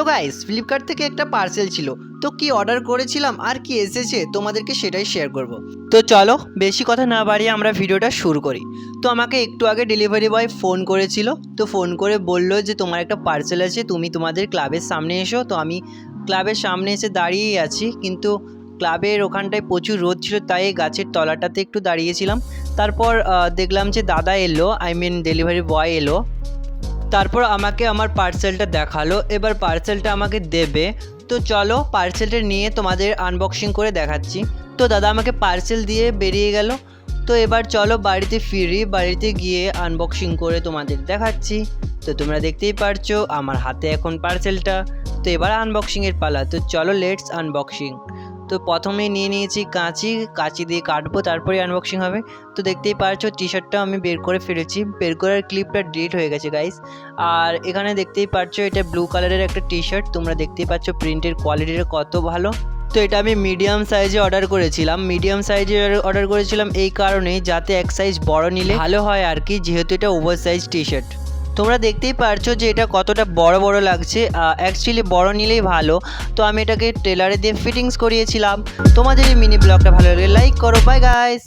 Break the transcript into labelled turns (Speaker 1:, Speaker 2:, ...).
Speaker 1: So guys, Flipkart থেকে একটা parcel ছিল। তো কি অর্ডার করেছিলাম আর কি এসেছে তোমাদেরকে সেটাই শেয়ার করব। তো চলো বেশি কথা না বাড়িয়ে আমরা ভিডিওটা শুরু করি। তো আমাকে একটু আগে ডেলিভারি বয় ফোন করেছিল। তো ফোন করে বললো যে তোমার একটা পার্সেল আছে, তুমি তোমাদের ক্লাবের সামনে এসো। তো আমি ক্লাবের সামনে এসে দাঁড়িয়েই আছি, কিন্তু ক্লাবের ওখানটায় প্রচুর রোদ ছিল, তাই গাছের তলাটাতে একটু দাঁড়িয়েছিলাম। তারপর দেখলাম যে দাদা এলো, ডেলিভারি বয় এলো। তারপর আমাকে আমার পার্সেলটা দেখালো, এবার পার্সেলটা আমাকে দেবে। তো চলো পার্সেলটা নিয়ে তোমাদের আনবক্সিং করে দেখাচ্ছি। তো দাদা আমাকে পার্সেল দিয়ে বেরিয়ে গেল। তো এবার চলো বাড়িতে ফিরি, বাড়িতে গিয়ে আনবক্সিং করে তোমাদের দেখাচ্ছি। তো তোমরা দেখতেই পারছো আমার হাতে এখন পার্সেলটা। তো এবার আনবক্সিংয়ের পালা। তো চলো লেটস আনবক্সিং। তো প্রথমে নিয়ে নিয়েছি কাঁচি দিয়ে কাটবো, তারপরে আনবক্সিং হবে। তো দেখতেই পারছো টি শার্টটা আমি বের করে ফেলেছি, বের করার ক্লিপটা ডিলিট হয়ে গেছে গাইস। আর এখানে দেখতেই পারছো এটা ব্লু কালারের একটা টি শার্ট, তোমরা দেখতেই পাচ্ছ প্রিন্টের কোয়ালিটিটা কত ভালো। তো এটা আমি মিডিয়াম সাইজে অর্ডার করেছিলাম এই কারণেই, যাতে এক সাইজ বড় নিলে ভালো হয় আর কি, যেহেতু এটা ওভার সাইজ টি শার্ট। তোমরা দেখতেই পারছো যে এটা কতটা বড় বড় লাগছে, অ্যাকচুয়ালি বড় নিলেই ভালো। তো আমি এটাকে টেলারে দিয়ে ফিটিংস করিয়েছিলাম। তোমাদের এই মিনি ব্লগটা ভালো লাগলে লাইক করো। Bye guys.